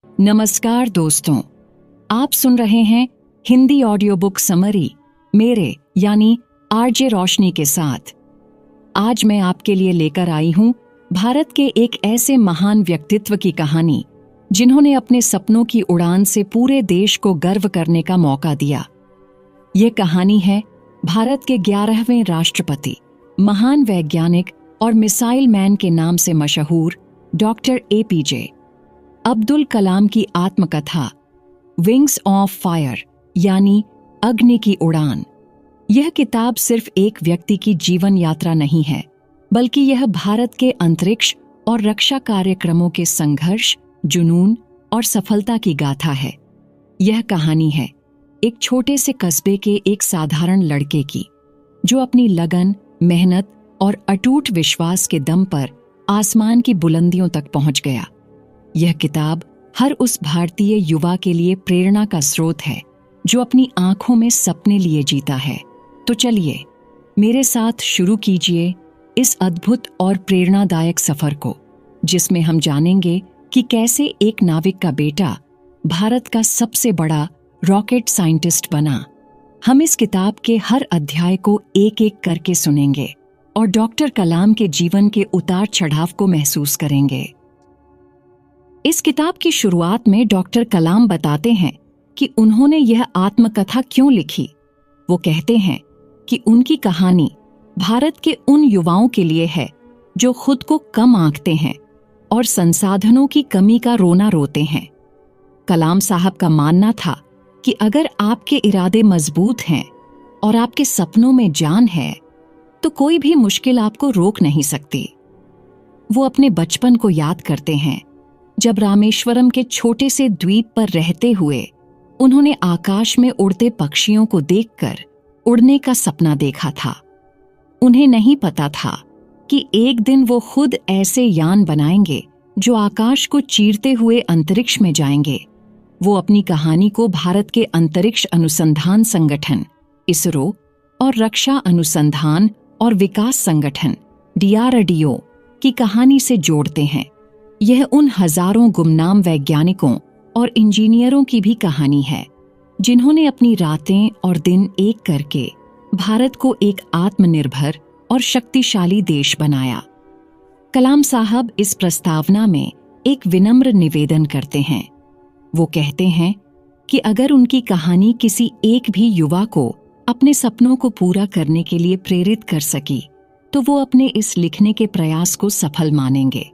नमस्कार दोस्तों, आप सुन रहे हैं हिंदी ऑडियो बुक समरी मेरे यानी आरजे रोशनी के साथ। आज मैं आपके लिए लेकर आई हूं भारत के एक ऐसे महान व्यक्तित्व की कहानी जिन्होंने अपने सपनों की उड़ान से पूरे देश को गर्व करने का मौका दिया। ये कहानी है भारत के 11वें राष्ट्रपति, महान वैज्ञानिक और मिसाइल मैन के नाम से मशहूर डॉक्टर एपीजे अब्दुल कलाम की आत्मकथा विंग्स ऑफ फायर यानी अग्नि की उड़ान। यह किताब सिर्फ एक व्यक्ति की जीवन यात्रा नहीं है, बल्कि यह भारत के अंतरिक्ष और रक्षा कार्यक्रमों के संघर्ष, जुनून और सफलता की गाथा है। यह कहानी है एक छोटे से कस्बे के एक साधारण लड़के की, जो अपनी लगन, मेहनत और अटूट विश्वास के दम पर आसमान की बुलंदियों तक पहुंच गया। यह किताब हर उस भारतीय युवा के लिए प्रेरणा का स्रोत है जो अपनी आंखों में सपने लिए जीता है। तो चलिए मेरे साथ शुरू कीजिए इस अद्भुत और प्रेरणादायक सफर को, जिसमें हम जानेंगे कि कैसे एक नाविक का बेटा भारत का सबसे बड़ा रॉकेट साइंटिस्ट बना। हम इस किताब के हर अध्याय को एक एक करके सुनेंगे और डॉक्टर कलाम के जीवन के उतार चढ़ाव को महसूस करेंगे। इस किताब की शुरुआत में डॉक्टर कलाम बताते हैं कि उन्होंने यह आत्मकथा क्यों लिखी। वो कहते हैं कि उनकी कहानी भारत के उन युवाओं के लिए है जो खुद को कम आंकते हैं और संसाधनों की कमी का रोना रोते हैं। कलाम साहब का मानना था कि अगर आपके इरादे मजबूत हैं और आपके सपनों में जान है, तो कोई भी मुश्किल आपको रोक नहीं सकती। वो अपने बचपन को याद करते हैं, जब रामेश्वरम के छोटे से द्वीप पर रहते हुए उन्होंने आकाश में उड़ते पक्षियों को देखकर उड़ने का सपना देखा था। उन्हें नहीं पता था कि एक दिन वो खुद ऐसे यान बनाएंगे जो आकाश को चीरते हुए अंतरिक्ष में जाएंगे। वो अपनी कहानी को भारत के अंतरिक्ष अनुसंधान संगठन इसरो और रक्षा अनुसंधान और विकास संगठन DRDO की कहानी से जोड़ते हैं। यह उन हजारों गुमनाम वैज्ञानिकों और इंजीनियरों की भी कहानी है जिन्होंने अपनी रातें और दिन एक करके भारत को एक आत्मनिर्भर और शक्तिशाली देश बनाया। कलाम साहब इस प्रस्तावना में एक विनम्र निवेदन करते हैं। वो कहते हैं कि अगर उनकी कहानी किसी एक भी युवा को अपने सपनों को पूरा करने के लिए प्रेरित कर सकी, तो वो अपने इस लिखने के प्रयास को सफल मानेंगे।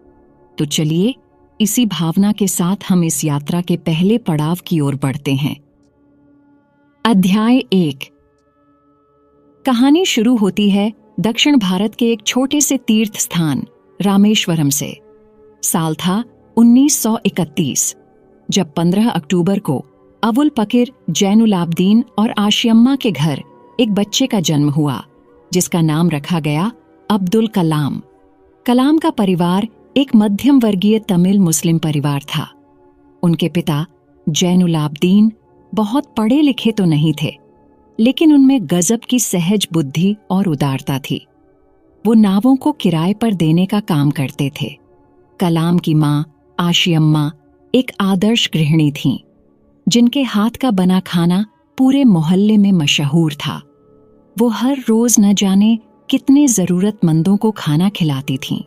तो चलिए इसी भावना के साथ हम इस यात्रा के पहले पड़ाव की ओर बढ़ते हैं। अध्याय 1। कहानी शुरू होती है दक्षिण भारत के एक छोटे से तीर्थ स्थान रामेश्वरम से। साल था 1931, जब 15 अक्टूबर को अबुल पकीर जैनुलाब्दीन और आशियम्मा के घर एक बच्चे का जन्म हुआ, जिसका नाम रखा गया अब्दुल कलाम। कलाम का परिवार एक मध्यम वर्गीय तमिल मुस्लिम परिवार था। उनके पिता जैनुलाब्दीन बहुत पढ़े लिखे तो नहीं थे, लेकिन उनमें गजब की सहज बुद्धि और उदारता थी। वो नावों को किराए पर देने का काम करते थे। कलाम की माँ आशियम्मा एक आदर्श गृहिणी थीं, जिनके हाथ का बना खाना पूरे मोहल्ले में मशहूर था। वो हर रोज न जाने कितने जरूरतमंदों को खाना खिलाती थीं।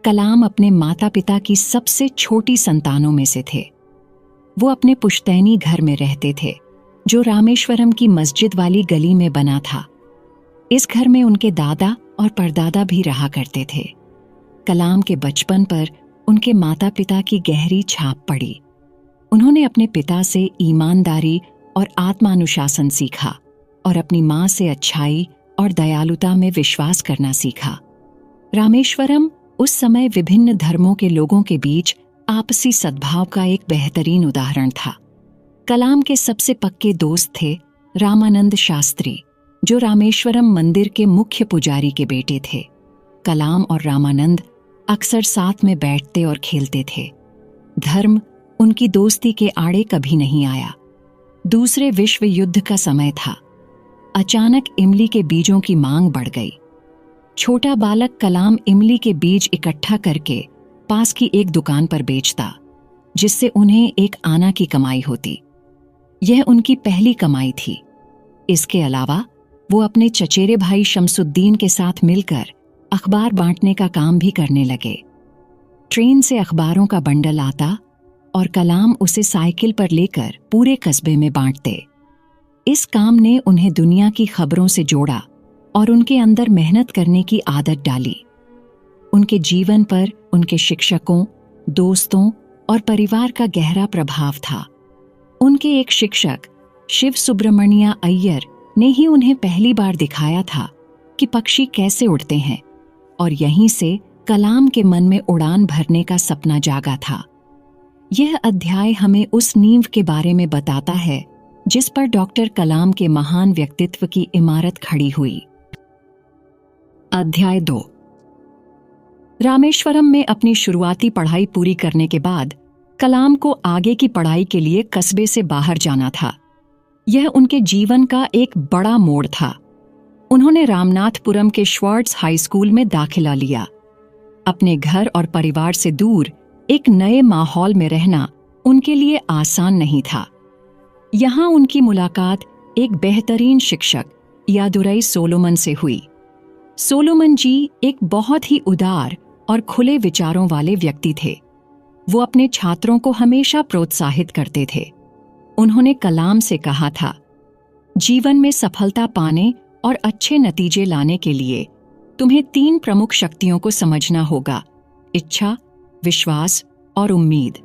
कलाम अपने माता पिता की सबसे छोटी संतानों में से थे। वो अपने पुश्तैनी घर में रहते थे, जो रामेश्वरम की मस्जिद वाली गली में बना था। इस घर में उनके दादा और परदादा भी रहा करते थे। कलाम के बचपन पर उनके माता पिता की गहरी छाप पड़ी। उन्होंने अपने पिता से ईमानदारी और आत्मानुशासन सीखा और अपनी माँ से अच्छाई और दयालुता में विश्वास करना सीखा। रामेश्वरम उस समय विभिन्न धर्मों के लोगों के बीच आपसी सद्भाव का एक बेहतरीन उदाहरण था। कलाम के सबसे पक्के दोस्त थे रामानंद शास्त्री, जो रामेश्वरम मंदिर के मुख्य पुजारी के बेटे थे। कलाम और रामानंद अक्सर साथ में बैठते और खेलते थे। धर्म उनकी दोस्ती के आड़े कभी नहीं आया। दूसरे विश्व युद्ध का समय था। अचानक इमली के बीजों की मांग बढ़ गई। छोटा बालक कलाम इमली के बीज इकट्ठा करके पास की एक दुकान पर बेचता, जिससे उन्हें एक आना की कमाई होती। यह उनकी पहली कमाई थी। इसके अलावा वो अपने चचेरे भाई शमसुद्दीन के साथ मिलकर अखबार बांटने का काम भी करने लगे। ट्रेन से अखबारों का बंडल आता और कलाम उसे साइकिल पर लेकर पूरे कस्बे में बांटते। इस काम ने उन्हें दुनिया की खबरों से जोड़ा और उनके अंदर मेहनत करने की आदत डाली। उनके जीवन पर उनके शिक्षकों, दोस्तों और परिवार का गहरा प्रभाव था। उनके एक शिक्षक शिव सुब्रमण्य अय्यर ने ही उन्हें पहली बार दिखाया था कि पक्षी कैसे उड़ते हैं, और यहीं से कलाम के मन में उड़ान भरने का सपना जागा था। यह अध्याय हमें उस नींव के बारे में बताता है जिस पर डॉक्टर कलाम के महान व्यक्तित्व की इमारत खड़ी हुई। अध्याय 2। रामेश्वरम में अपनी शुरुआती पढ़ाई पूरी करने के बाद कलाम को आगे की पढ़ाई के लिए कस्बे से बाहर जाना था। यह उनके जीवन का एक बड़ा मोड़ था। उन्होंने रामनाथपुरम के श्वार्ट्स हाई स्कूल में दाखिला लिया। अपने घर और परिवार से दूर एक नए माहौल में रहना उनके लिए आसान नहीं था। यहाँ उनकी मुलाकात एक बेहतरीन शिक्षक यादुरई सोलोमन से हुई। सोलोमन जी एक बहुत ही उदार और खुले विचारों वाले व्यक्ति थे। वो अपने छात्रों को हमेशा प्रोत्साहित करते थे। उन्होंने कलाम से कहा था, जीवन में सफलता पाने और अच्छे नतीजे लाने के लिए तुम्हें 3 प्रमुख शक्तियों को समझना होगा: इच्छा, विश्वास और उम्मीद।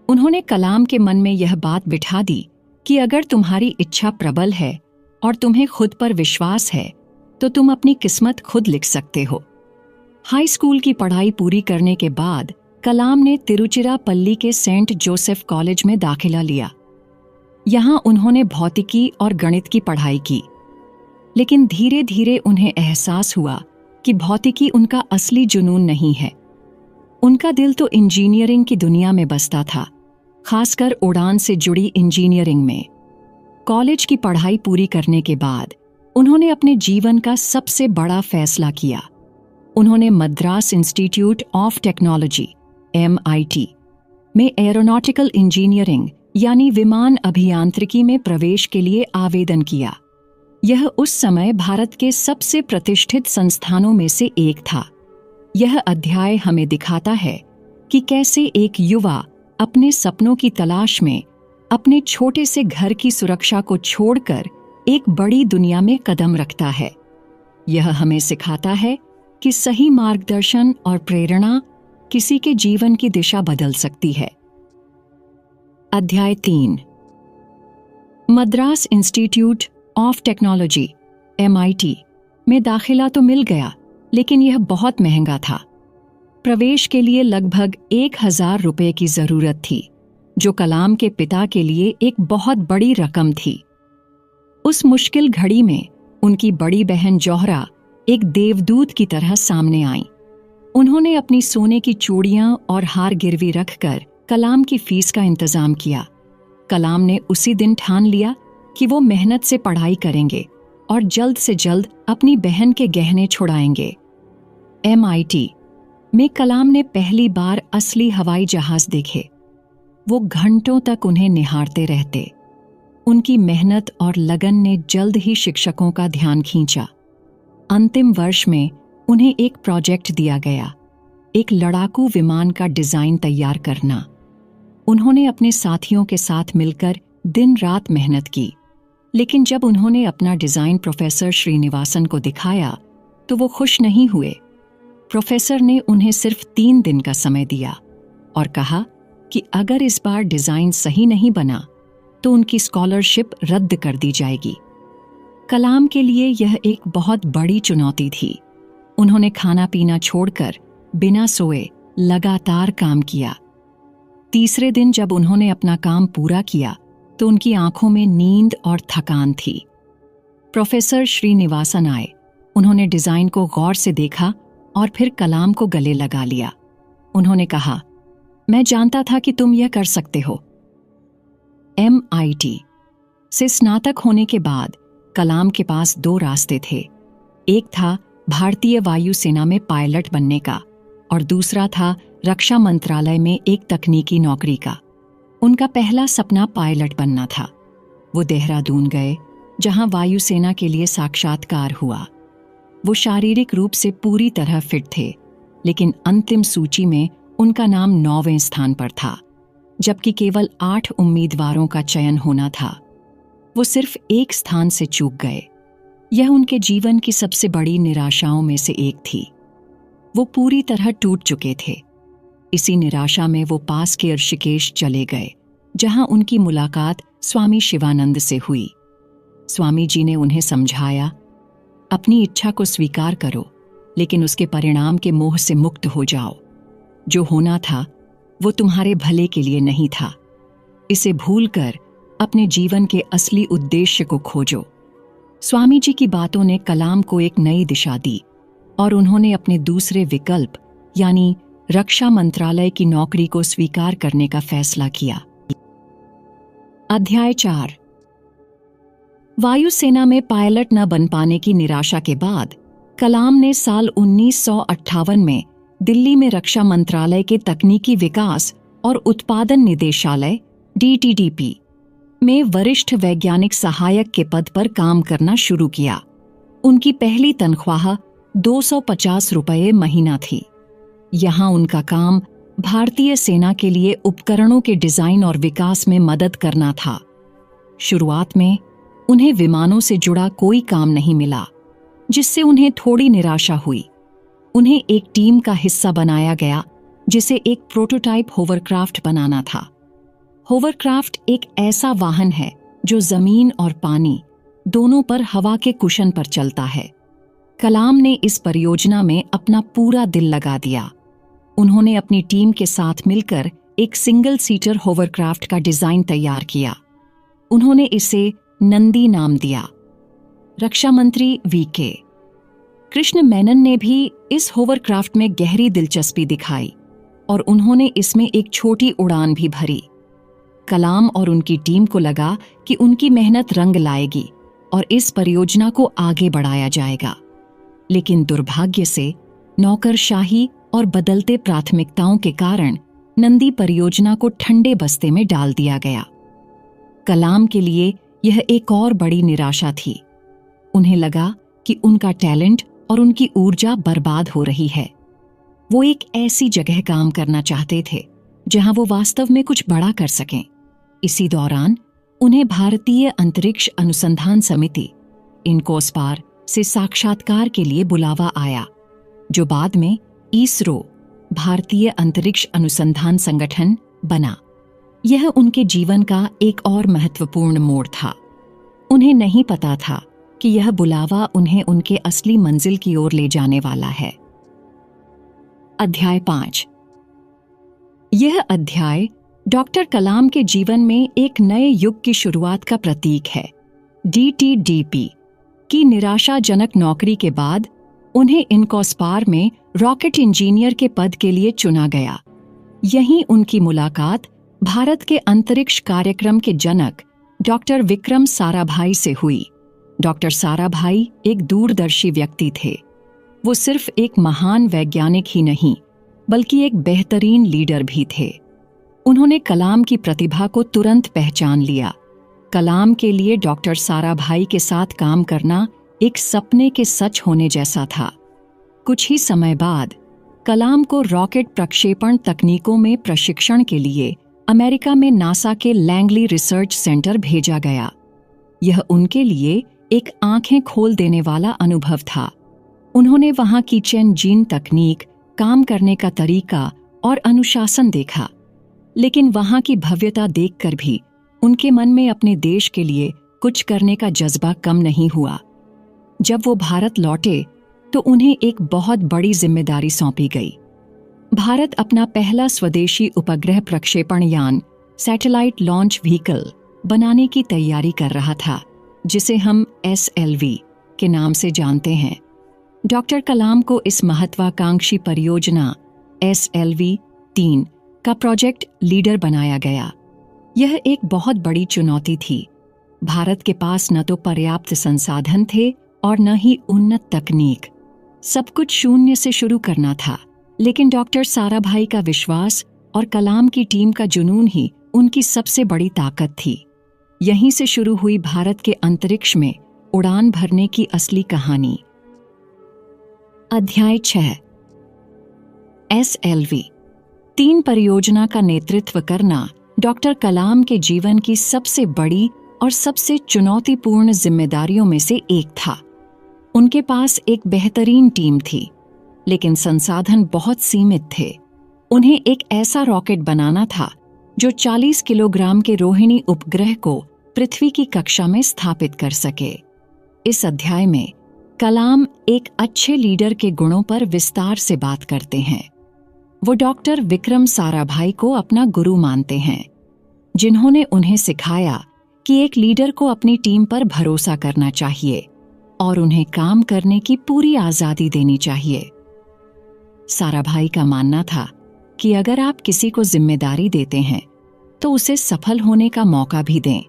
उन्होंने कलाम के मन में यह बात बिठा दी कि अगर तुम्हारी इच्छा प्रबल है और तुम्हें खुद पर विश्वास है तो तुम अपनी किस्मत खुद लिख सकते हो। हाई स्कूल की पढ़ाई पूरी करने के बाद कलाम ने तिरुचिरापल्ली के सेंट जोसेफ कॉलेज में दाखिला लिया। यहाँ उन्होंने भौतिकी और गणित की पढ़ाई की, लेकिन धीरे धीरे उन्हें एहसास हुआ कि भौतिकी उनका असली जुनून नहीं है। उनका दिल तो इंजीनियरिंग की दुनिया में बसता था, खासकर उड़ान से जुड़ी इंजीनियरिंग में। कॉलेज की पढ़ाई पूरी करने के बाद उन्होंने अपने जीवन का सबसे बड़ा फैसला किया। उन्होंने Madras institute of technology MIT में एरोनॉटिकल इंजीनियरिंग यानी विमान अभियांत्रिकी में प्रवेश के लिए आवेदन किया। यह उस समय भारत के सबसे प्रतिष्ठित संस्थानों में से एक था। यह अध्याय हमें दिखाता है कि कैसे एक युवा अपने सपनों की तलाश में अपने छोटे से घर की सुरक्षा को छोड़कर एक बड़ी दुनिया में कदम रखता है। यह हमें सिखाता है कि सही मार्गदर्शन और प्रेरणा किसी के जीवन की दिशा बदल सकती है। अध्याय 3। Madras institute of technology MIT में दाखिला तो मिल गया, लेकिन यह बहुत महंगा था। प्रवेश के लिए लगभग 1000 रुपये की जरूरत थी, जो कलाम के पिता के लिए एक बहुत बड़ी रकम थी। उस मुश्किल घड़ी में उनकी बड़ी बहन जौहरा एक देवदूत की तरह सामने आई। उन्होंने अपनी सोने की चूड़ियां और हार गिरवी रखकर कलाम की फीस का इंतजाम किया। कलाम ने उसी दिन ठान लिया कि वो मेहनत से पढ़ाई करेंगे और जल्द से जल्द अपनी बहन के गहने छुड़ाएंगे। MIT में कलाम ने पहली बार असली हवाई जहाज देखे। वो घंटों तक उन्हें निहारते रहते। उनकी मेहनत और लगन ने जल्द ही शिक्षकों का ध्यान खींचा। अंतिम वर्ष में उन्हें एक प्रोजेक्ट दिया गया, एक लड़ाकू विमान का डिजाइन तैयार करना। उन्होंने अपने साथियों के साथ मिलकर दिन रात मेहनत की, लेकिन जब उन्होंने अपना डिजाइन प्रोफेसर श्रीनिवासन को दिखाया तो वो खुश नहीं हुए। प्रोफेसर ने उन्हें सिर्फ 3 दिन का समय दिया और कहा कि अगर इस बार डिजाइन सही नहीं बना तो उनकी स्कॉलरशिप रद्द कर दी जाएगी। कलाम के लिए यह एक बहुत बड़ी चुनौती थी। उन्होंने खाना पीना छोड़कर बिना सोए लगातार काम किया। तीसरे दिन जब उन्होंने अपना काम पूरा किया तो उनकी आंखों में नींद और थकान थी। प्रोफेसर श्रीनिवासन आए। उन्होंने डिजाइन को गौर से देखा और फिर कलाम को गले लगा लिया। उन्होंने कहा, मैं जानता था कि तुम यह कर सकते हो। MIT से स्नातक होने के बाद कलाम के पास 2 रास्ते थे। एक था भारतीय वायुसेना में पायलट बनने का और दूसरा था रक्षा मंत्रालय में एक तकनीकी नौकरी का। उनका पहला सपना पायलट बनना था। वो देहरादून गए, जहां वायुसेना के लिए साक्षात्कार हुआ। वो शारीरिक रूप से पूरी तरह फिट थे, लेकिन अंतिम सूची में उनका नाम 9वें स्थान पर था, जबकि केवल 8 उम्मीदवारों का चयन होना था। वो सिर्फ एक स्थान से चूक गए। यह उनके जीवन की सबसे बड़ी निराशाओं में से एक थी। वो पूरी तरह टूट चुके थे। इसी निराशा में वो पास के ऋषिकेश चले गए, जहां उनकी मुलाकात स्वामी शिवानंद से हुई। स्वामी जी ने उन्हें समझाया, अपनी इच्छा को स्वीकार करो, लेकिन उसके परिणाम के मोह से मुक्त हो जाओ। जो होना था वो तुम्हारे भले के लिए नहीं था। इसे भूलकर अपने जीवन के असली उद्देश्य को खोजो। स्वामी जी की बातों ने कलाम को एक नई दिशा दी और उन्होंने अपने दूसरे विकल्प यानी रक्षा मंत्रालय की नौकरी को स्वीकार करने का फैसला किया। अध्याय 4। वायुसेना में पायलट न बन पाने की निराशा के बाद कलाम ने साल 1958 में दिल्ली में रक्षा मंत्रालय के तकनीकी विकास और उत्पादन निदेशालय DTDP में वरिष्ठ वैज्ञानिक सहायक के पद पर काम करना शुरू किया। उनकी पहली तनख्वाह 250 रुपये महीना थी। यहाँ उनका काम भारतीय सेना के लिए उपकरणों के डिजाइन और विकास में मदद करना था। शुरुआत में उन्हें विमानों से जुड़ा कोई काम नहीं मिला, जिससे उन्हें थोड़ी निराशा हुई। उन्हें एक टीम का हिस्सा बनाया गया जिसे एक प्रोटोटाइप होवरक्राफ्ट बनाना था। होवरक्राफ्ट एक ऐसा वाहन है जो जमीन और पानी दोनों पर हवा के कुशन पर चलता है। कलाम ने इस परियोजना में अपना पूरा दिल लगा दिया। उन्होंने अपनी टीम के साथ मिलकर एक सिंगल सीटर होवरक्राफ्ट का डिजाइन तैयार किया। उन्होंने इसे नंदी नाम दिया। रक्षा मंत्री VK कृष्ण मेनन ने भी इस होवरक्राफ्ट में गहरी दिलचस्पी दिखाई और उन्होंने इसमें एक छोटी उड़ान भी भरी। कलाम और उनकी टीम को लगा कि उनकी मेहनत रंग लाएगी और इस परियोजना को आगे बढ़ाया जाएगा। लेकिन दुर्भाग्य से नौकरशाही और बदलते प्राथमिकताओं के कारण नंदी परियोजना को ठंडे बस्ते में डाल दिया गया। कलाम के लिए यह एक और बड़ी निराशा थी। उन्हें लगा कि उनका टैलेंट और उनकी ऊर्जा बर्बाद हो रही है। वो एक ऐसी जगह काम करना चाहते थे जहां वो वास्तव में कुछ बड़ा कर सकें। इसी दौरान उन्हें भारतीय अंतरिक्ष अनुसंधान समिति इनकोस्पार से साक्षात्कार के लिए बुलावा आया, जो बाद में ISRO भारतीय अंतरिक्ष अनुसंधान संगठन बना। यह उनके जीवन का एक और महत्वपूर्ण मोड़ था। उन्हें नहीं पता था कि यह बुलावा उन्हें उनके असली मंजिल की ओर ले जाने वाला है। अध्याय 5। यह अध्याय डॉक्टर कलाम के जीवन में एक नए युग की शुरुआत का प्रतीक है। DTDP की निराशाजनक नौकरी के बाद उन्हें इनकोस्पार में रॉकेट इंजीनियर के पद के लिए चुना गया। यहीं उनकी मुलाकात भारत के अंतरिक्ष कार्यक्रम के जनक डॉक्टर विक्रम साराभाई से हुई। डॉक्टर साराभाई एक दूरदर्शी व्यक्ति थे। वो सिर्फ एक महान वैज्ञानिक ही नहीं, बल्कि एक बेहतरीन लीडर भी थे। उन्होंने कलाम की प्रतिभा को तुरंत पहचान लिया। कलाम के लिए डॉक्टर साराभाई के साथ काम करना एक सपने के सच होने जैसा था। कुछ ही समय बाद कलाम को रॉकेट प्रक्षेपण तकनीकों में प्रशिक्षण के लिए अमेरिका में नासा के लैंगली रिसर्च सेंटर भेजा गया। यह उनके लिए एक आंखें खोल देने वाला अनुभव था। उन्होंने वहां की चेन जीन तकनीक, काम करने का तरीका और अनुशासन देखा, लेकिन वहां की भव्यता देखकर भी उनके मन में अपने देश के लिए कुछ करने का जज्बा कम नहीं हुआ। जब वो भारत लौटे तो उन्हें एक बहुत बड़ी जिम्मेदारी सौंपी गई। भारत अपना पहला स्वदेशी उपग्रह प्रक्षेपण यान सैटेलाइट लॉन्च व्हीकल बनाने की तैयारी कर रहा था, जिसे हम SLV के नाम से जानते हैं। डॉक्टर कलाम को इस महत्वाकांक्षी परियोजना SLV-3 का प्रोजेक्ट लीडर बनाया गया। यह एक बहुत बड़ी चुनौती थी। भारत के पास न तो पर्याप्त संसाधन थे और न ही उन्नत तकनीक। सब कुछ शून्य से शुरू करना था, लेकिन डॉक्टर साराभाई का विश्वास और कलाम की टीम का जुनून ही उनकी सबसे बड़ी ताकत थी। यहीं से शुरू हुई भारत के अंतरिक्ष में उड़ान भरने की असली कहानी। अध्याय 6 SLV 3 परियोजना का नेतृत्व करना डॉक्टर कलाम के जीवन की सबसे बड़ी और सबसे चुनौतीपूर्ण जिम्मेदारियों में से एक था। उनके पास एक बेहतरीन टीम थी, लेकिन संसाधन बहुत सीमित थे। उन्हें एक ऐसा रॉकेट बनाना था जो 40 किलोग्राम के रोहिणी उपग्रह को पृथ्वी की कक्षा में स्थापित कर सके। इस अध्याय में कलाम एक अच्छे लीडर के गुणों पर विस्तार से बात करते हैं। वो डॉक्टर विक्रम साराभाई को अपना गुरु मानते हैं, जिन्होंने उन्हें सिखाया कि एक लीडर को अपनी टीम पर भरोसा करना चाहिए और उन्हें काम करने की पूरी आजादी देनी चाहिए। साराभाई का मानना था कि अगर आप किसी को जिम्मेदारी देते हैं तो उसे सफल होने का मौका भी दें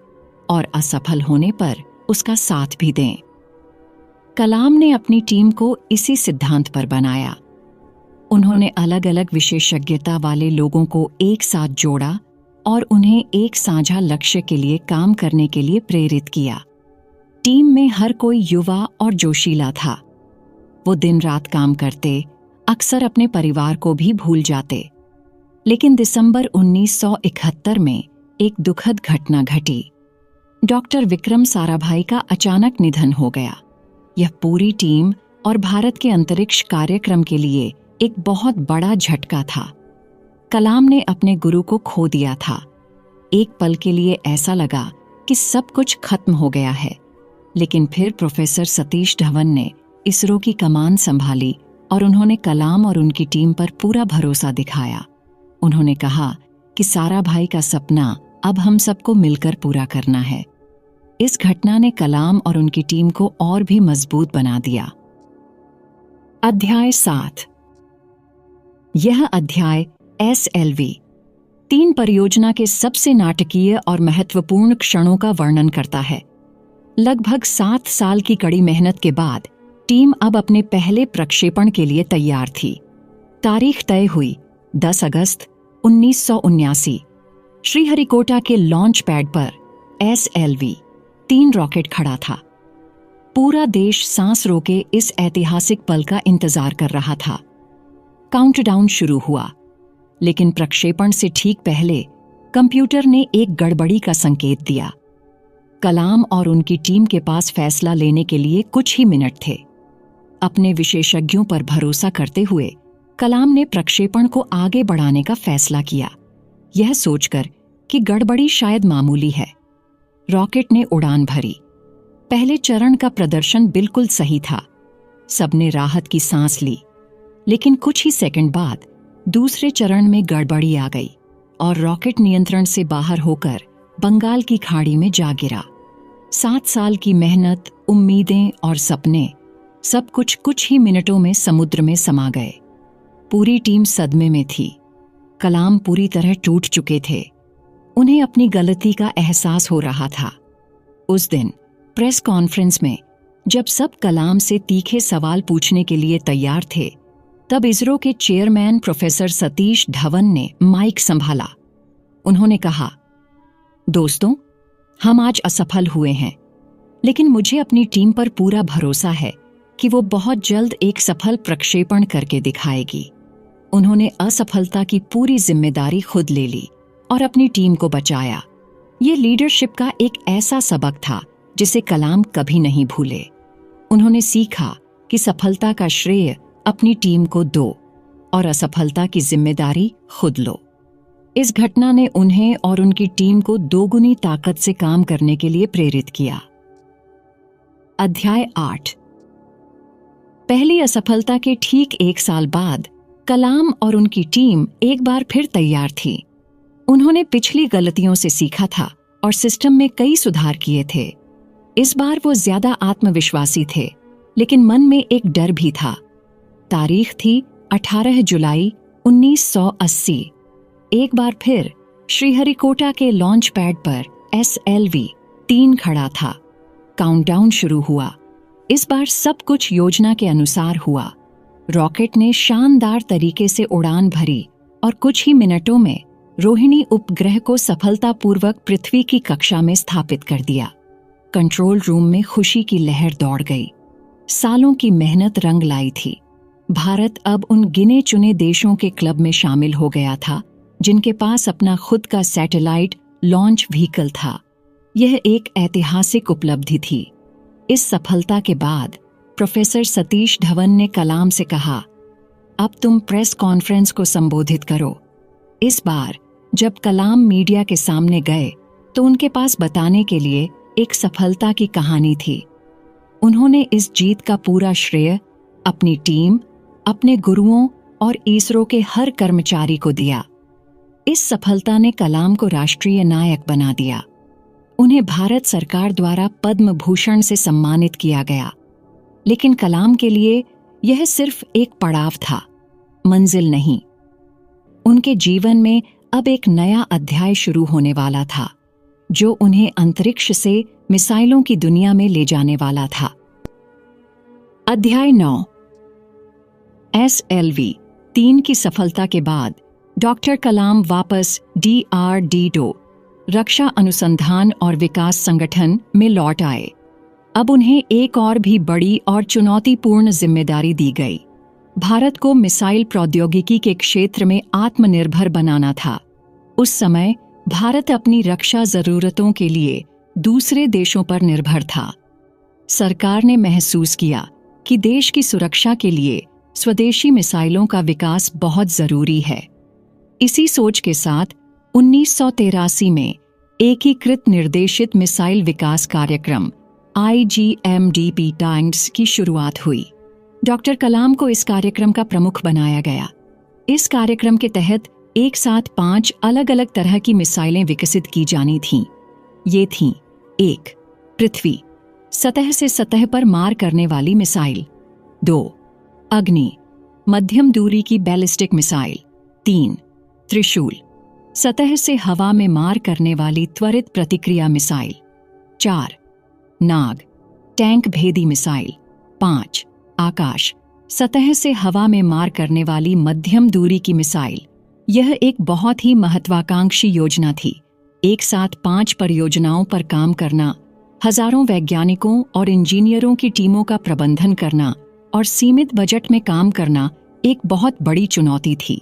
और असफल होने पर उसका साथ भी दें। कलाम ने अपनी टीम को इसी सिद्धांत पर बनाया। उन्होंने अलग अलग विशेषज्ञता वाले लोगों को एक साथ जोड़ा और उन्हें एक साझा लक्ष्य के लिए काम करने के लिए प्रेरित किया। टीम में हर कोई युवा और जोशीला था। वो दिन रात काम करते, अक्सर अपने परिवार को भी भूल जाते। लेकिन दिसंबर 1971 में एक दुखद घटना घटी। डॉक्टर विक्रम साराभाई का अचानक निधन हो गया। यह पूरी टीम और भारत के अंतरिक्ष कार्यक्रम के लिए एक बहुत बड़ा झटका था। कलाम ने अपने गुरु को खो दिया था। एक पल के लिए ऐसा लगा कि सब कुछ खत्म हो गया है, लेकिन फिर प्रोफेसर सतीश धवन ने इसरो की कमान संभाली और उन्होंने कलाम और उनकी टीम पर पूरा भरोसा दिखाया। उन्होंने कहा कि साराभाई का सपना अब हम सबको मिलकर पूरा करना है। इस घटना ने कलाम और उनकी टीम को और भी मजबूत बना दिया। अध्याय 7 यह अध्याय SLV 3 परियोजना के सबसे नाटकीय और महत्वपूर्ण क्षणों का वर्णन करता है। लगभग 7 साल की कड़ी मेहनत के बाद टीम अब अपने पहले प्रक्षेपण के लिए तैयार थी। तारीख तय हुई 10 अगस्त 1979। श्रीहरिकोटा के लॉन्च पैड पर SLV 3 रॉकेट खड़ा था। पूरा देश सांस रोके इस ऐतिहासिक पल का इंतजार कर रहा था। काउंटडाउन शुरू हुआ, लेकिन प्रक्षेपण से ठीक पहले कंप्यूटर ने एक गड़बड़ी का संकेत दिया। कलाम और उनकी टीम के पास फैसला लेने के लिए कुछ ही मिनट थे। अपने विशेषज्ञों पर भरोसा करते हुए कलाम ने प्रक्षेपण को आगे बढ़ाने का फैसला किया, यह सोचकर कि गड़बड़ी शायद मामूली है। रॉकेट ने उड़ान भरी। पहले चरण का प्रदर्शन बिल्कुल सही था। सबने राहत की सांस ली, लेकिन कुछ ही सेकंड बाद दूसरे चरण में गड़बड़ी आ गई और रॉकेट नियंत्रण से बाहर होकर बंगाल की खाड़ी में जा गिरा। 7 साल की मेहनत, उम्मीदें और सपने सब कुछ ही मिनटों में समुद्र में समा गए। पूरी टीम सदमे में थी। कलाम पूरी तरह टूट चुके थे। उन्हें अपनी गलती का एहसास हो रहा था। उस दिन प्रेस कॉन्फ्रेंस में जब सब कलाम से तीखे सवाल पूछने के लिए तैयार थे, तब इसरो के चेयरमैन प्रोफेसर सतीश धवन ने माइक संभाला। उन्होंने कहा, दोस्तों, हम आज असफल हुए हैं, लेकिन मुझे अपनी टीम पर पूरा भरोसा है कि वो बहुत जल्द एक सफल प्रक्षेपण करके दिखाएगी। उन्होंने असफलता की पूरी जिम्मेदारी खुद ले ली और अपनी टीम को बचाया। ये लीडरशिप का एक ऐसा सबक था जिसे कलाम कभी नहीं भूले। उन्होंने सीखा कि सफलता का श्रेय अपनी टीम को दो और असफलता की जिम्मेदारी खुद लो। इस घटना ने उन्हें और उनकी टीम को दोगुनी ताकत से काम करने के लिए प्रेरित किया। अध्याय 8 पहली असफलता के ठीक 1 साल बाद कलाम और उनकी टीम एक बार फिर तैयार थी। उन्होंने पिछली गलतियों से सीखा था और सिस्टम में कई सुधार किए थे। इस बार वो ज्यादा आत्मविश्वासी थे, लेकिन मन में एक डर भी था। तारीख थी 18 जुलाई 1980। एक बार फिर श्रीहरिकोटा के लॉन्च पैड पर SLV 3 खड़ा था। काउंटडाउन शुरू हुआ। इस बार सब कुछ योजना के अनुसार हुआ। रॉकेट ने शानदार तरीके से उड़ान भरी और कुछ ही मिनटों में रोहिणी उपग्रह को सफलतापूर्वक पृथ्वी की कक्षा में स्थापित कर दिया। कंट्रोल रूम में खुशी की लहर दौड़ गई। सालों की मेहनत रंग लाई थी। भारत अब उन गिने चुने देशों के क्लब में शामिल हो गया था जिनके पास अपना खुद का सैटेलाइट लॉन्च व्हीकल था। यह एक ऐतिहासिक उपलब्धि थी। इस सफलता के बाद प्रोफेसर सतीश धवन ने कलाम से कहा, अब तुम प्रेस कॉन्फ्रेंस को संबोधित करो। इस बार जब कलाम मीडिया के सामने गए तो उनके पास बताने के लिए एक सफलता की कहानी थी। उन्होंने इस जीत का पूरा श्रेय अपनी टीम, अपने गुरुओं और इसरो के हर कर्मचारी को दिया। इस सफलता ने कलाम को राष्ट्रीय नायक बना दिया। उन्हें भारत सरकार द्वारा पद्म भूषण से सम्मानित किया गया। लेकिन कलाम के लिए यह सिर्फ एक पड़ाव था, मंजिल नहीं। उनके जीवन में अब एक नया अध्याय शुरू होने वाला था, जो उन्हें अंतरिक्ष से मिसाइलों की दुनिया में ले जाने वाला था। अध्याय 9। SLV-3 की सफलता के बाद डॉक्टर कलाम वापस DRDO रक्षा अनुसंधान और विकास संगठन में लौट आए। अब उन्हें एक और भी बड़ी और चुनौतीपूर्ण जिम्मेदारी दी गई। भारत को मिसाइल प्रौद्योगिकी के क्षेत्र में आत्मनिर्भर बनाना था। उस समय भारत अपनी रक्षा जरूरतों के लिए दूसरे देशों पर निर्भर था। सरकार ने महसूस किया कि देश की सुरक्षा के लिए स्वदेशी मिसाइलों का विकास बहुत जरूरी है। इसी सोच के साथ 1983 में एकीकृत निर्देशित मिसाइल विकास कार्यक्रम IGMDP टाइम्स की शुरुआत हुई। डॉक्टर कलाम को इस कार्यक्रम का प्रमुख बनाया गया। इस कार्यक्रम के तहत एक साथ 5 अलग-अलग तरह की मिसाइलें विकसित की जानी थीं। ये थीं: 1. पृथ्वी, सतह से सतह पर मार करने वाली मिसाइल। 2. अग्नि, मध्यम दूरी की बैलिस्टिक मिसाइल। 3. त्रिशूल, सतह से हवा में मार करने वाली त्वरित प्रतिक्रिया मिसाइल। 4. नाग, टैंक भेदी मिसाइल। 5. आकाश, सतह से हवा में मार करने वाली मध्यम दूरी की मिसाइल। यह एक बहुत ही महत्वाकांक्षी योजना थी। एक साथ 5 परियोजनाओं पर काम करना, हजारों वैज्ञानिकों और इंजीनियरों की टीमों का प्रबंधन करना और सीमित बजट में काम करना एक बहुत बड़ी चुनौती थी।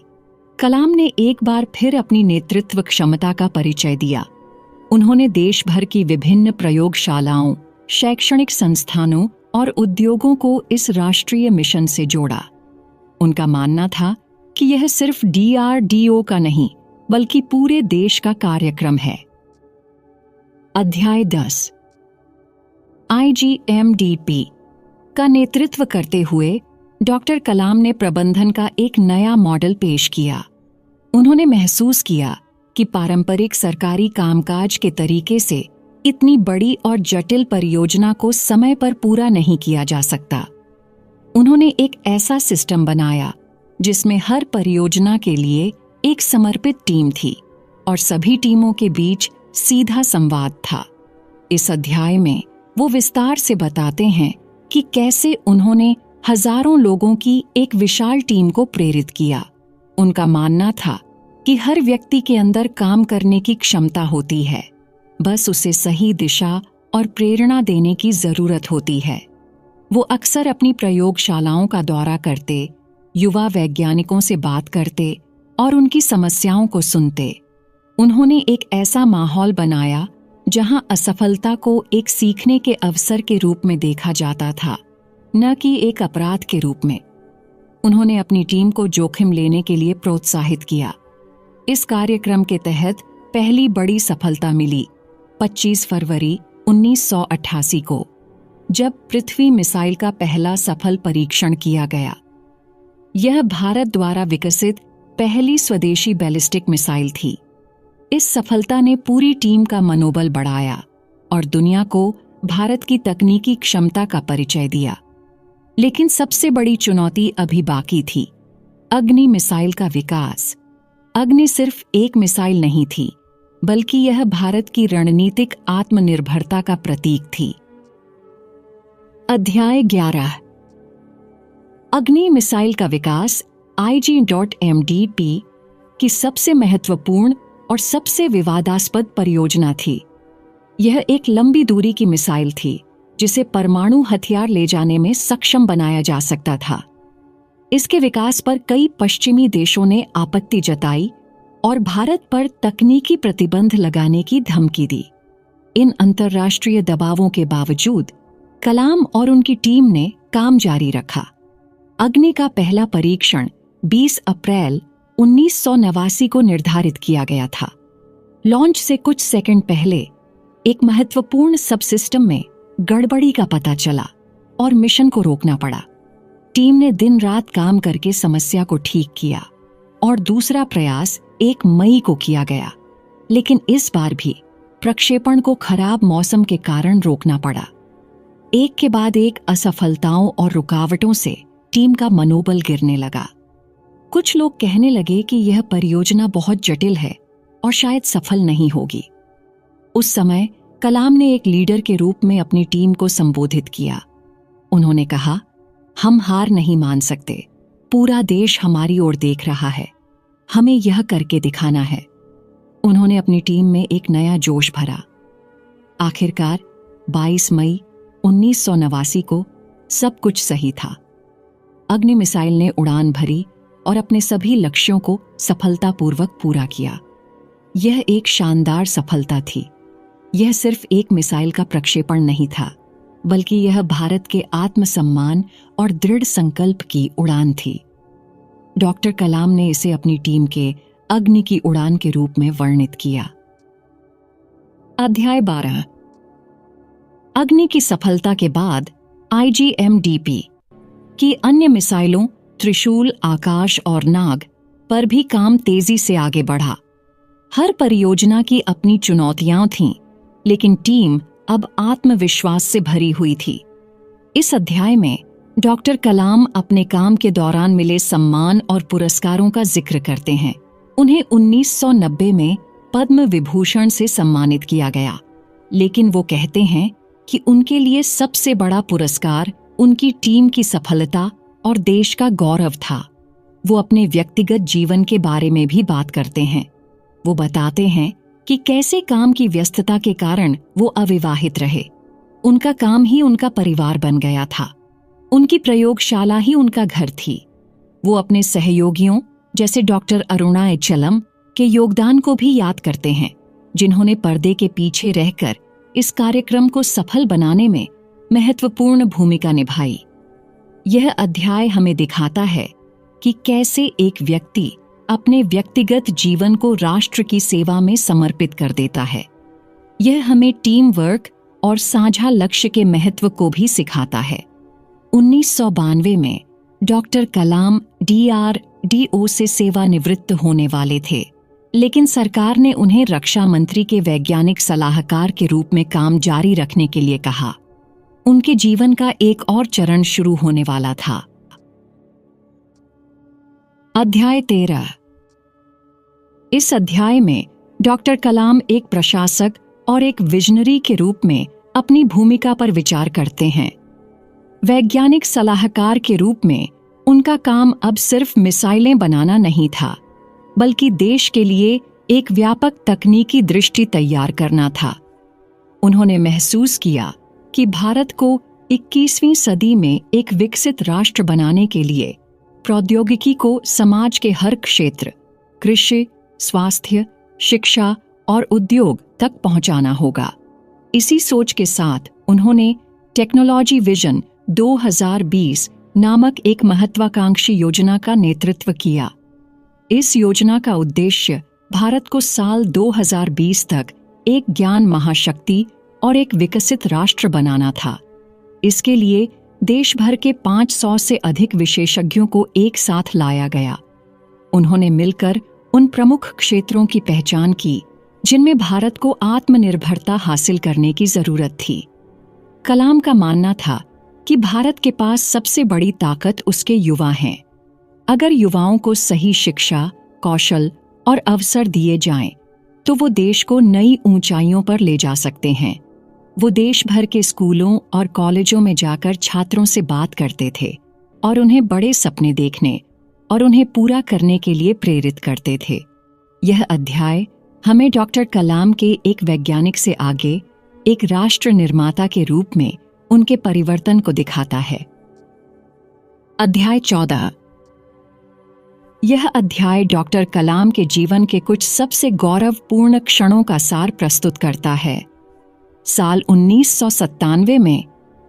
कलाम ने एक बार फिर अपनी नेतृत्व क्षमता का परिचय दिया। उन्होंने देश भर की विभिन्न प्रयोगशालाओं, शैक्षणिक संस्थानों और उद्योगों को इस राष्ट्रीय मिशन से जोड़ा। उनका मानना था कि यह सिर्फ DRDO का नहीं, बल्कि पूरे देश का कार्यक्रम है। अध्याय 10। IGMDP का नेतृत्व करते हुए डॉक्टर कलाम ने प्रबंधन का एक नया मॉडल पेश किया। उन्होंने महसूस किया कि पारंपरिक सरकारी कामकाज के तरीके से इतनी बड़ी और जटिल परियोजना को समय पर पूरा नहीं किया जा सकता। उन्होंने एक ऐसा सिस्टम बनाया जिसमें हर परियोजना के लिए एक समर्पित टीम थी और सभी टीमों के बीच सीधा संवाद था। इस अध्याय में वो विस्तार से बताते हैं कि कैसे उन्होंने हजारों लोगों की एक विशाल टीम को प्रेरित किया। उनका मानना था कि हर व्यक्ति के अंदर काम करने की क्षमता होती है, बस उसे सही दिशा और प्रेरणा देने की जरूरत होती है। वो अक्सर अपनी प्रयोगशालाओं का दौरा करते, युवा वैज्ञानिकों से बात करते और उनकी समस्याओं को सुनते। उन्होंने एक ऐसा माहौल बनाया जहां असफलता को एक सीखने के अवसर के रूप में देखा जाता था, न कि एक अपराध के रूप में। उन्होंने अपनी टीम को जोखिम लेने के लिए प्रोत्साहित किया। इस कार्यक्रम के तहत पहली बड़ी सफलता मिली 25 फरवरी 1988 को, जब पृथ्वी मिसाइल का पहला सफल परीक्षण किया गया। यह भारत द्वारा विकसित पहली स्वदेशी बैलिस्टिक मिसाइल थी। इस सफलता ने पूरी टीम का मनोबल बढ़ाया और दुनिया को भारत की तकनीकी क्षमता का परिचय दिया। लेकिन सबसे बड़ी चुनौती अभी बाकी थी, अग्नि मिसाइल का विकास। अग्नि सिर्फ एक मिसाइल नहीं थी, बल्कि यह भारत की रणनीतिक आत्मनिर्भरता का प्रतीक थी। अध्याय 11। अग्नि मिसाइल का विकास IG.MDP की सबसे महत्वपूर्ण और सबसे विवादास्पद परियोजना थी। यह एक लंबी दूरी की मिसाइल थी जिसे परमाणु हथियार ले जाने में सक्षम बनाया जा सकता था। इसके विकास पर कई पश्चिमी देशों ने आपत्ति जताई और भारत पर तकनीकी प्रतिबंध लगाने की धमकी दी। इन अंतर्राष्ट्रीय दबावों के बावजूद कलाम और उनकी टीम ने काम जारी रखा। अग्नि का पहला परीक्षण 20 अप्रैल 1989 को निर्धारित किया गया था। लॉन्च से कुछ सेकंड पहले एक महत्वपूर्ण सबसिस्टम में गड़बड़ी का पता चला और मिशन को रोकना पड़ा। टीम ने दिन रात काम करके समस्या को ठीक किया और दूसरा प्रयास 1 मई को किया गया, लेकिन इस बार भी प्रक्षेपण को खराब मौसम के कारण रोकना पड़ा। एक के बाद एक असफलताओं और रुकावटों से टीम का मनोबल गिरने लगा। कुछ लोग कहने लगे कि यह परियोजना बहुत जटिल है और शायद सफल नहीं होगी। उस समय कलाम ने एक लीडर के रूप में अपनी टीम को संबोधित किया। उन्होंने कहा, हम हार नहीं मान सकते, पूरा देश हमारी ओर देख रहा है, हमें यह करके दिखाना है। उन्होंने अपनी टीम में एक नया जोश भरा। आखिरकार 22 मई 1989 को सब कुछ सही था। अग्नि मिसाइल ने उड़ान भरी और अपने सभी लक्ष्यों को सफलतापूर्वक पूरा किया। यह एक शानदार सफलता थी। यह सिर्फ एक मिसाइल का प्रक्षेपण नहीं था, बल्कि यह भारत के आत्मसम्मान और दृढ़ संकल्प की उड़ान थी। डॉक्टर कलाम ने इसे अपनी टीम के अग्नि की उड़ान के रूप में वर्णित किया। अध्याय 12। अग्नि की सफलता के बाद IGMDP की अन्य मिसाइलों त्रिशूल, आकाश और नाग पर भी काम तेजी से आगे बढ़ा। हर परियोजना की अपनी चुनौतियां थीं, लेकिन टीम अब आत्मविश्वास से भरी हुई थी। इस अध्याय में डॉक्टर कलाम अपने काम के दौरान मिले सम्मान और पुरस्कारों का जिक्र करते हैं। उन्हें 1990 में पद्म विभूषण से सम्मानित किया गया, लेकिन वो कहते हैं कि उनके लिए सबसे बड़ा पुरस्कार उनकी टीम की सफलता और देश का गौरव था। वो अपने व्यक्तिगत जीवन के बारे में भी बात करते हैं। वो बताते हैं कि कैसे काम की व्यस्तता के कारण वो अविवाहित रहे। उनका काम ही उनका परिवार बन गया था। उनकी प्रयोगशाला ही उनका घर थी। वो अपने सहयोगियों जैसे डॉक्टर अरुणा एचलम के योगदान को भी याद करते हैं, जिन्होंने पर्दे के पीछे रहकर इस कार्यक्रम को सफल बनाने में महत्वपूर्ण भूमिका निभाई। यह अध्याय हमें दिखाता है कि कैसे एक व्यक्ति अपने व्यक्तिगत जीवन को राष्ट्र की सेवा में समर्पित कर देता है। यह हमें टीम वर्क और साझा लक्ष्य के महत्व को भी सिखाता है। 1992 में डॉक्टर कलाम DRDO से सेवानिवृत्त होने वाले थे, लेकिन सरकार ने उन्हें रक्षा मंत्री के वैज्ञानिक सलाहकार के रूप में काम जारी रखने के लिए कहा। उनके जीवन का एक और चरण शुरू होने वाला था। अध्याय 13। इस अध्याय में डॉक्टर कलाम एक प्रशासक और एक विजनरी के रूप में अपनी भूमिका पर विचार करते हैं। वैज्ञानिक सलाहकार के रूप में उनका काम अब सिर्फ मिसाइलें बनाना नहीं था, बल्कि देश के लिए एक व्यापक तकनीकी दृष्टि तैयार करना था। उन्होंने महसूस किया कि भारत को 21वीं सदी में एक विकसित राष्ट्र बनाने के लिए प्रौद्योगिकी को समाज के हर क्षेत्र, कृषि, स्वास्थ्य, शिक्षा और उद्योग तक पहुंचाना होगा। इसी सोच के साथ उन्होंने टेक्नोलॉजी विजन 2020 नामक एक महत्वाकांक्षी योजना का नेतृत्व किया। इस योजना का उद्देश्य भारत को साल 2020 तक एक ज्ञान महाशक्ति और एक विकसित राष्ट्र बनाना था। इसके लिए देश भर के 500 से अधिक विशेषज्ञों को एक साथ लाया गया। उन्होंने मिलकर उन प्रमुख क्षेत्रों की पहचान की जिनमें भारत को आत्मनिर्भरता हासिल करने की जरूरत थी। कलाम का मानना था कि भारत के पास सबसे बड़ी ताकत उसके युवा हैं। अगर युवाओं को सही शिक्षा, कौशल और अवसर दिए जाएं, तो वो देश को नई ऊंचाइयों पर ले जा सकते हैं। वो देश भर के स्कूलों और कॉलेजों में जाकर छात्रों से बात करते थे और उन्हें बड़े सपने देखने और उन्हें पूरा करने के लिए प्रेरित करते थे। यह अध्याय हमें डॉक्टर कलाम के एक वैज्ञानिक से आगे एक राष्ट्र निर्माता के रूप में उनके परिवर्तन को दिखाता है। अध्याय 14। यह अध्याय डॉक्टर कलाम के जीवन के कुछ सबसे गौरवपूर्ण क्षणों का सार प्रस्तुत करता है। साल 1997 में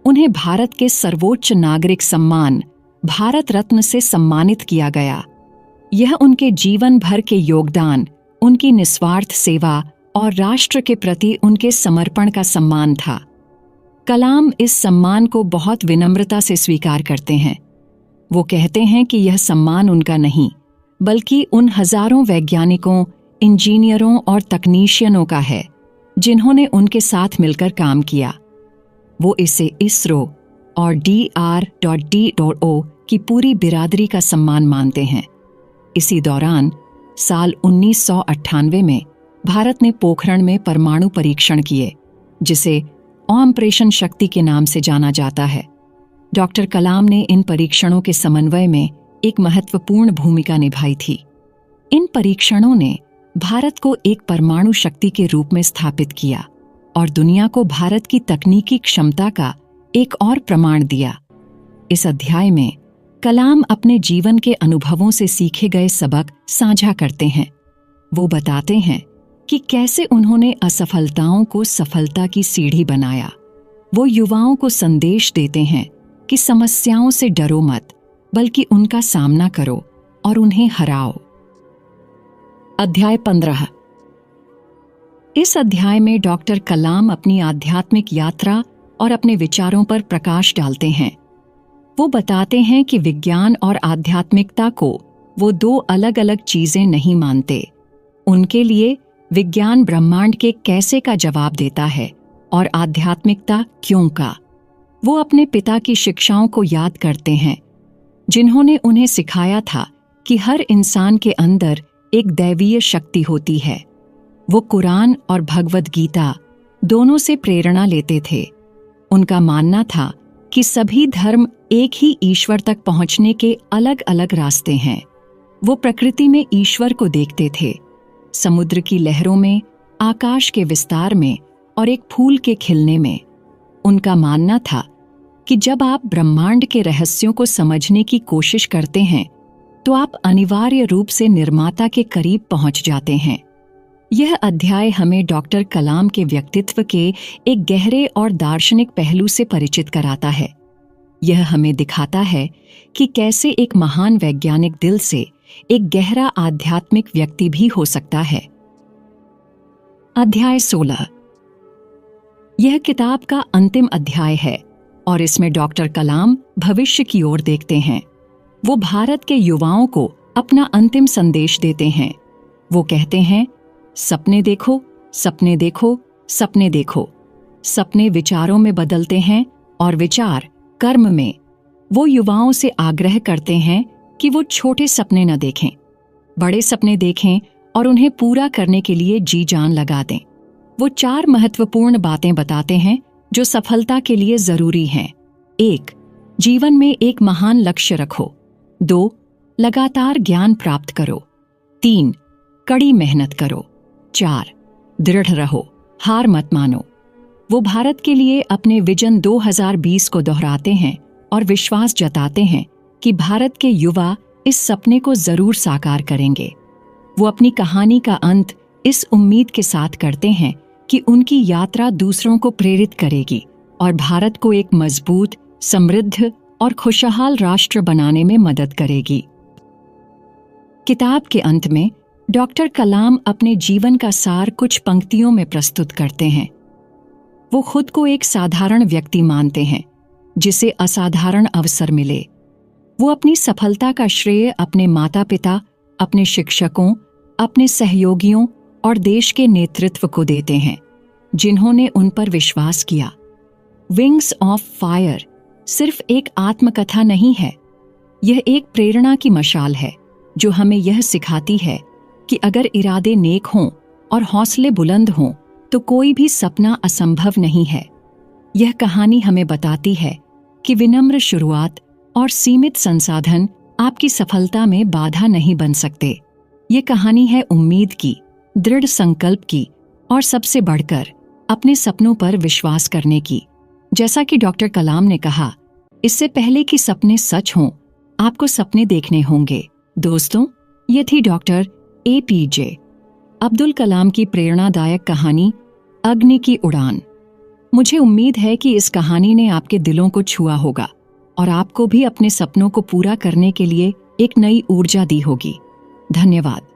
उन्हें भारत के सर्वोच्च नागरिक सम्मान भारत रत्न से सम्मानित किया गया। यह उनके जीवन भर के योगदान, उनकी निस्वार्थ सेवा और राष्ट्र के प्रति उनके समर्पण का सम्मान था। कलाम इस सम्मान को बहुत विनम्रता से स्वीकार करते हैं। वो कहते हैं कि यह सम्मान उनका नहीं, बल्कि उन हजारों वैज्ञानिकों, इंजीनियरों और तकनीशियनों का है जिन्होंने उनके साथ मिलकर काम किया। वो इसे इसरो और DRDO की पूरी बिरादरी का सम्मान मानते हैं। इसी दौरान साल 1998 में भारत ने पोखरण में परमाणु परीक्षण किए, जिसे ऑपरेशन शक्ति के नाम से जाना जाता है। डॉक्टर कलाम ने इन परीक्षणों के समन्वय में एक महत्वपूर्ण भूमिका निभाई थी। इन परीक्षणों ने भारत को एक परमाणु शक्ति के रूप में स्थापित किया और दुनिया को भारत की तकनीकी क्षमता का एक और प्रमाण दिया। इस अध्याय में कलाम अपने जीवन के अनुभवों से सीखे गए सबक साझा करते हैं। वो बताते हैं कि कैसे उन्होंने असफलताओं को सफलता की सीढ़ी बनाया। वो युवाओं को संदेश देते हैं कि समस्याओं से डरो मत, बल्कि उनका सामना करो और उन्हें हराओ। अध्याय 15। इस अध्याय में डॉक्टर कलाम अपनी आध्यात्मिक यात्रा और अपने विचारों पर प्रकाश डालते हैं। वो बताते हैं कि विज्ञान और आध्यात्मिकता को वो दो अलग अलग चीजें नहीं मानते। उनके लिए विज्ञान ब्रह्मांड के कैसे का जवाब देता है और आध्यात्मिकता क्यों का। वो अपने पिता की शिक्षाओं को याद करते हैं, जिन्होंने उन्हें सिखाया था कि हर इंसान के अंदर एक दैवीय शक्ति होती है। वो कुरान और भगवद गीता दोनों से प्रेरणा लेते थे। उनका मानना था कि सभी धर्म एक ही ईश्वर तक पहुंचने के अलग अलग रास्ते हैं। वो प्रकृति में ईश्वर को देखते थे, समुद्र की लहरों में, आकाश के विस्तार में और एक फूल के खिलने में। उनका मानना था कि जब आप ब्रह्मांड के रहस्यों को समझने की कोशिश करते हैं, तो आप अनिवार्य रूप से निर्माता के करीब पहुंच जाते हैं। यह अध्याय हमें डॉक्टर कलाम के व्यक्तित्व के एक गहरे और दार्शनिक पहलू से परिचित कराता है। यह हमें दिखाता है कि कैसे एक महान वैज्ञानिक दिल से एक गहरा आध्यात्मिक व्यक्ति भी हो सकता है। अध्याय 16। यह किताब का अंतिम अध्याय है और इसमें डॉक्टर कलाम भविष्य की ओर देखते हैं। वो भारत के युवाओं को अपना अंतिम संदेश देते हैं। वो कहते हैं, सपने देखो, सपने देखो, सपने देखो। सपने विचारों में बदलते हैं और विचार कर्म में। वो युवाओं से आग्रह करते हैं कि वो छोटे सपने न देखें, बड़े सपने देखें और उन्हें पूरा करने के लिए जी जान लगा दें। वो 4 महत्वपूर्ण बातें बताते हैं जो सफलता के लिए जरूरी हैं। 1. जीवन में एक महान लक्ष्य रखो। 2. लगातार ज्ञान प्राप्त करो। 3. कड़ी मेहनत करो। 4. दृढ़ रहो, हार मत मानो। वो भारत के लिए अपने विजन 2020 को दोहराते हैं और विश्वास जताते हैं कि भारत के युवा इस सपने को जरूर साकार करेंगे। वो अपनी कहानी का अंत इस उम्मीद के साथ करते हैं कि उनकी यात्रा दूसरों को प्रेरित करेगी और भारत को एक मजबूत, समृद्ध और खुशहाल राष्ट्र बनाने में मदद करेगी। किताब के अंत में डॉक्टर कलाम अपने जीवन का सार कुछ पंक्तियों में प्रस्तुत करते हैं। वो खुद को एक साधारण व्यक्ति मानते हैं जिसे असाधारण अवसर मिले। वो अपनी सफलता का श्रेय अपने माता पिता, अपने शिक्षकों, अपने सहयोगियों और देश के नेतृत्व को देते हैं जिन्होंने उन पर विश्वास किया। विंग्स ऑफ फायर सिर्फ एक आत्मकथा नहीं है, यह एक प्रेरणा की मशाल है जो हमें यह सिखाती है कि अगर इरादे नेक हों और हौसले बुलंद हों तो कोई भी सपना असंभव नहीं है। यह कहानी हमें बताती है कि विनम्र शुरुआत, और सीमित संसाधन आपकी सफलता में बाधा नहीं बन सकते। ये कहानी है उम्मीद की, दृढ़ संकल्प की और सबसे बढ़कर अपने सपनों पर विश्वास करने की। जैसा कि डॉक्टर कलाम ने कहा, इससे पहले कि सपने सच हों, आपको सपने देखने होंगे। दोस्तों, ये थी डॉक्टर APJ अब्दुल कलाम की प्रेरणादायक कहानी अग्नि की उड़ान। मुझे उम्मीद है कि इस कहानी ने आपके दिलों को छुआ होगा और आपको भी अपने सपनों को पूरा करने के लिए एक नई ऊर्जा दी होगी। धन्यवाद।